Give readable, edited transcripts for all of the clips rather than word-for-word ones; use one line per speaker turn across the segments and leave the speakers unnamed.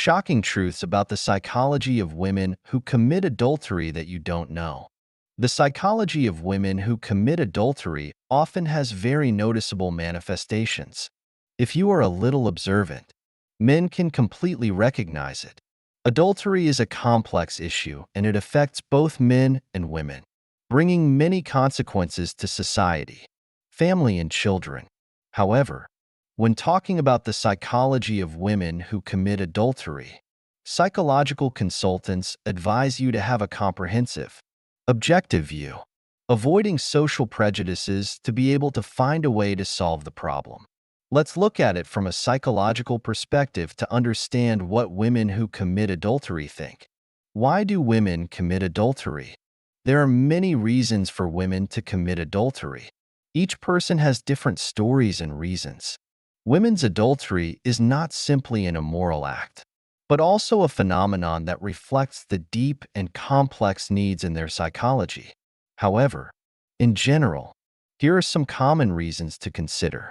Shocking truths about the psychology of women who commit adultery that you don't know. The psychology of women who commit adultery often has very noticeable manifestations. If you are a little observant, men can completely recognize it. Adultery is a complex issue and it affects both men and women, bringing many consequences to society, family, and children. However, when talking about the psychology of women who commit adultery, psychological consultants advise you to have a comprehensive, objective view, avoiding social prejudices to be able to find a way to solve the problem. Let's look at it from a psychological perspective to understand what women who commit adultery think. Why do women commit adultery? There are many reasons for women to commit adultery. Each person has different stories and reasons. Women's adultery is not simply an immoral act, but also a phenomenon that reflects the deep and complex needs in their psychology. However, in general, here are some common reasons to consider.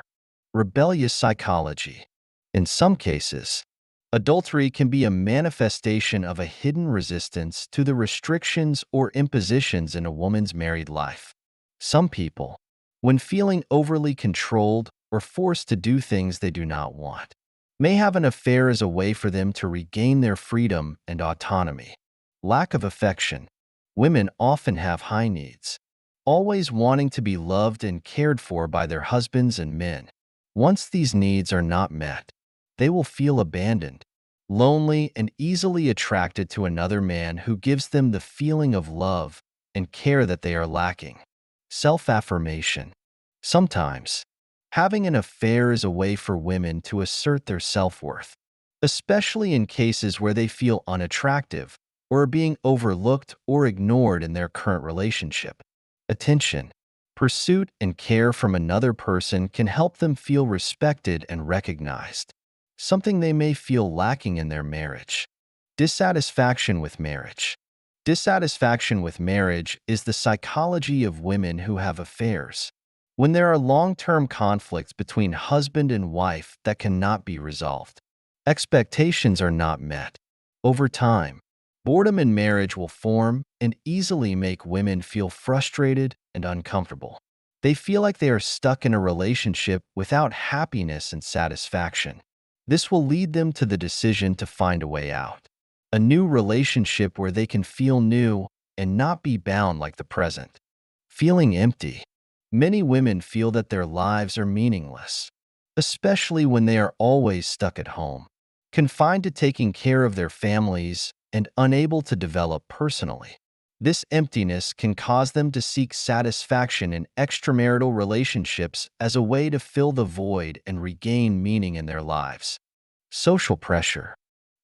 Rebellious psychology. In some cases, adultery can be a manifestation of a hidden resistance to the restrictions or impositions in a woman's married life. Some people, when feeling overly controlled or forced to do things they do not want, may have an affair as a way for them to regain their freedom and autonomy. Lack of affection. Women often have high needs, always wanting to be loved and cared for by their husbands and men. Once these needs are not met, they will feel abandoned, lonely, and easily attracted to another man who gives them the feeling of love and care that they are lacking. Self-affirmation. Sometimes, having an affair is a way for women to assert their self-worth, especially in cases where they feel unattractive or are being overlooked or ignored in their current relationship. Attention. Pursuit and care from another person can help them feel respected and recognized, something they may feel lacking in their marriage. Dissatisfaction with marriage. Dissatisfaction with marriage is the psychology of women who have affairs. When there are long-term conflicts between husband and wife that cannot be resolved, expectations are not met. Over time, boredom in marriage will form and easily make women feel frustrated and uncomfortable. They feel like they are stuck in a relationship without happiness and satisfaction. This will lead them to the decision to find a way out. A new relationship where they can feel new and not be bound like the present. Feeling empty. Many women feel that their lives are meaningless, especially when they are always stuck at home, confined to taking care of their families and unable to develop personally. This emptiness can cause them to seek satisfaction in extramarital relationships as a way to fill the void and regain meaning in their lives. Social pressure.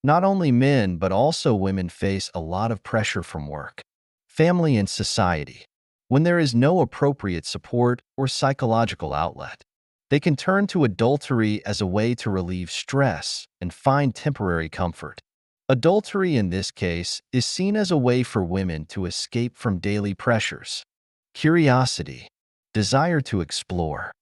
Not only men but also women face a lot of pressure from work, family, and society. When there is no appropriate support or psychological outlet, they can turn to adultery as a way to relieve stress and find temporary comfort. Adultery in this case is seen as a way for women to escape from daily pressures. Curiosity, desire to explore.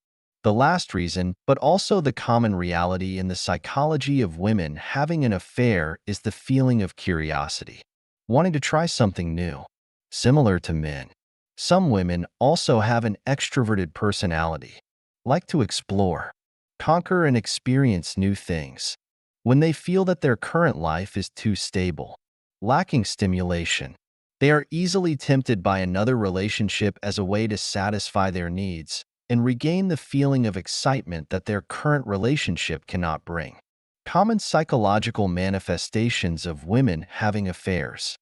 The last reason, but also the common reality in the psychology of women having an affair, is the feeling of curiosity, wanting to try something new. Similar to men, some women also have an extroverted personality, like to explore, conquer, and experience new things. When they feel that their current life is too stable, lacking stimulation, they are easily tempted by another relationship as a way to satisfy their needs and regain the feeling of excitement that their current relationship cannot bring. Common psychological manifestations of women having affairs.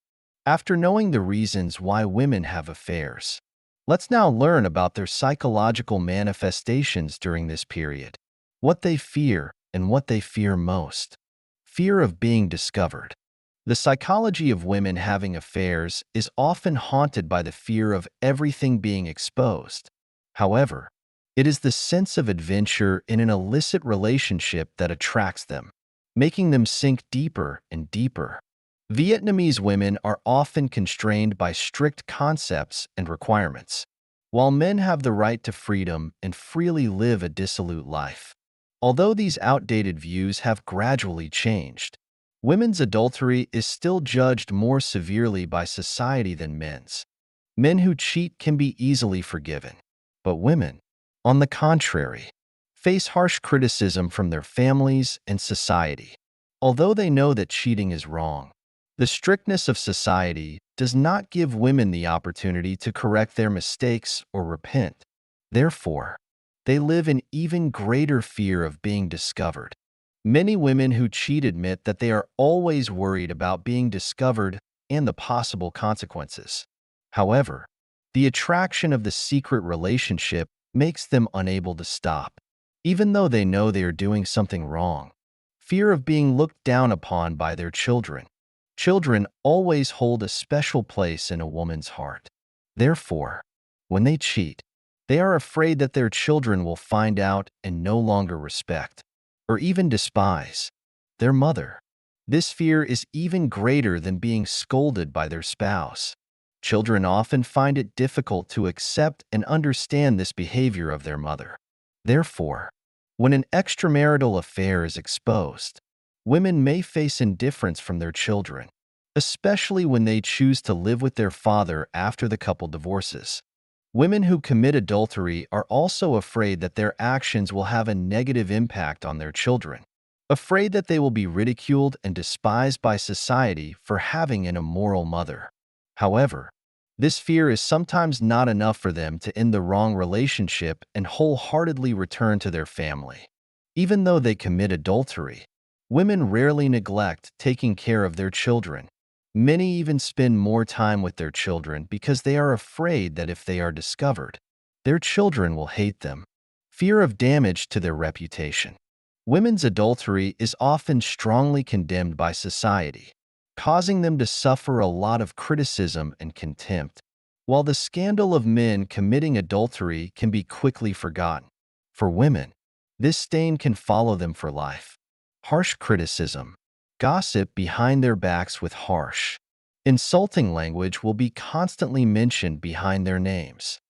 After knowing the reasons why women have affairs, let's now learn about their psychological manifestations during this period. What they fear and what they fear most. Fear of being discovered. The psychology of women having affairs is often haunted by the fear of everything being exposed. However, it is the sense of adventure in an illicit relationship that attracts them, making them sink deeper and deeper. Vietnamese women are often constrained by strict concepts and requirements, while men have the right to freedom and freely live a dissolute life. Although these outdated views have gradually changed, Women's adultery is still judged more severely by society than men's. Men who cheat can be easily forgiven, but women, on the contrary, face harsh criticism from their families and society. Although they know that cheating is wrong, the strictness of society does not give women the opportunity to correct their mistakes or repent. Therefore, they live in even greater fear of being discovered. Many women who cheat admit that they are always worried about being discovered and the possible consequences. However, the attraction of the secret relationship makes them unable to stop, even though they know they are doing something wrong. Fear of being looked down upon by their children. Children always hold a special place in a woman's heart. Therefore, when they cheat, they are afraid that their children will find out and no longer respect, or even despise, their mother. This fear is even greater than being scolded by their spouse. Children often find it difficult to accept and understand this behavior of their mother. Therefore, when an extramarital affair is exposed, women may face indifference from their children, especially when they choose to live with their father after the couple divorces. Women who commit adultery are also afraid that their actions will have a negative impact on their children, afraid that they will be ridiculed and despised by society for having an immoral mother. However, this fear is sometimes not enough for them to end the wrong relationship and wholeheartedly return to their family. Even though they commit adultery, women rarely neglect taking care of their children. Many even spend more time with their children because they are afraid that if they are discovered, their children will hate them. Fear of damage to their reputation. Women's adultery is often strongly condemned by society, causing them to suffer a lot of criticism and contempt, while the scandal of men committing adultery can be quickly forgotten. For women, this stain can follow them for life. Harsh criticism. Gossip behind their backs with harsh, insulting language will be constantly mentioned behind their names.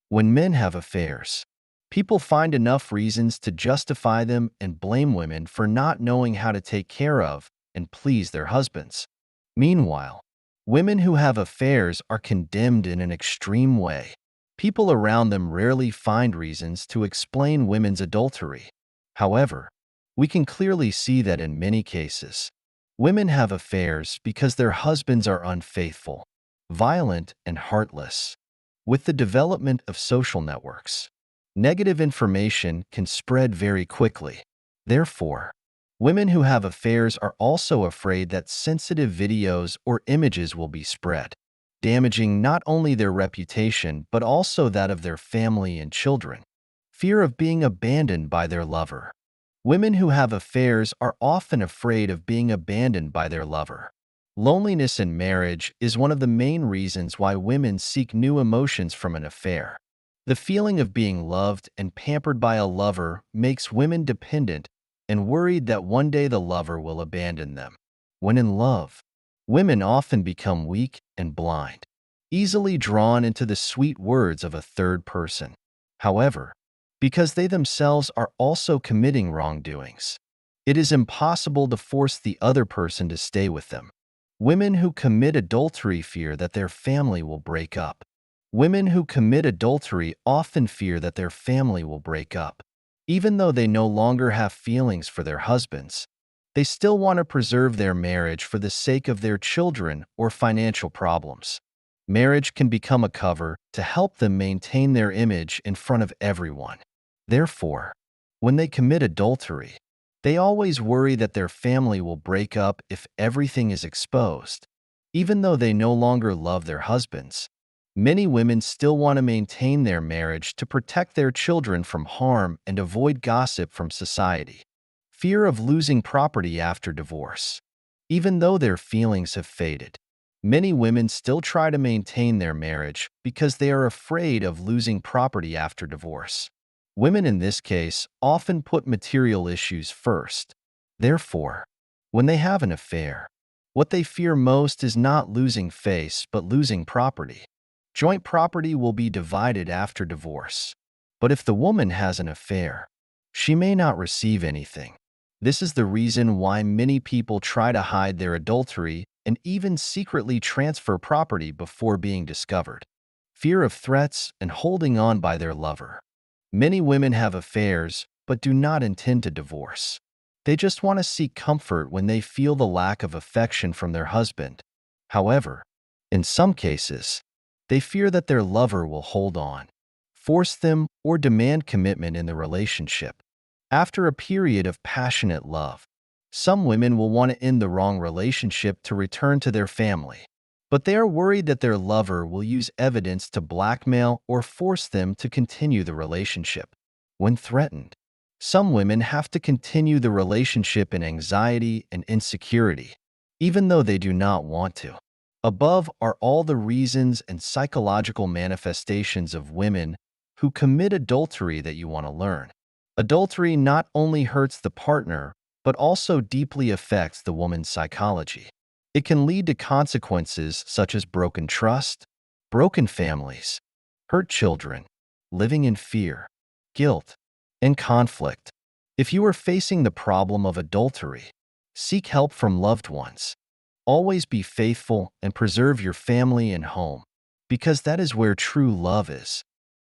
When men have affairs, people find enough reasons to justify them and blame women for not knowing how to take care of and please their husbands. Meanwhile, women who have affairs are condemned in an extreme way. People around them rarely find reasons to explain women's adultery. However, we can clearly see that in many cases, women have affairs because their husbands are unfaithful, violent, and heartless. With the development of social networks, negative information can spread very quickly. Therefore, women who have affairs are also afraid that sensitive videos or images will be spread, damaging not only their reputation but also that of their family and children. Fear of being abandoned by their lover. Women who have affairs are often afraid of being abandoned by their lover. Loneliness in marriage is one of the main reasons why women seek new emotions from an affair. The feeling of being loved and pampered by a lover makes women dependent and worried that one day the lover will abandon them. When in love, women often become weak and blind, easily drawn into the sweet words of a third person. However, because they themselves are also committing wrongdoings, it is impossible to force the other person to stay with them. Women who commit adultery fear that their family will break up. Women who commit adultery often fear that their family will break up. Even though they no longer have feelings for their husbands, they still want to preserve their marriage for the sake of their children or financial problems. Marriage can become a cover to help them maintain their image in front of everyone. Therefore, when they commit adultery, they always worry that their family will break up if everything is exposed. Even though they no longer love their husbands, many women still want to maintain their marriage to protect their children from harm and avoid gossip from society. Fear of losing property after divorce. Even though their feelings have faded, many women still try to maintain their marriage because they are afraid of losing property after divorce. Women in this case often put material issues first. Therefore, when they have an affair, what they fear most is not losing face but losing property. Joint property will be divided after divorce. But if the woman has an affair, she may not receive anything. This is the reason why many people try to hide their adultery and even secretly transfer property before being discovered. Fear of threats and holding on by their lover. Many women have affairs but do not intend to divorce. They just want to seek comfort when they feel the lack of affection from their husband. However, in some cases, they fear that their lover will hold on, force them, or demand commitment in the relationship. After a period of passionate love, some women will want to end the wrong relationship to return to their family, but they are worried that their lover will use evidence to blackmail or force them to continue the relationship. When threatened, some women have to continue the relationship in anxiety and insecurity, even though they do not want to. Above are all the reasons and psychological manifestations of women who commit adultery that you want to learn. Adultery not only hurts the partner, but also deeply affects the woman's psychology. It can lead to consequences such as broken trust, broken families, hurt children, living in fear, guilt, and conflict. If you are facing the problem of adultery, seek help from loved ones. Always be faithful and preserve your family and home, because that is where true love is.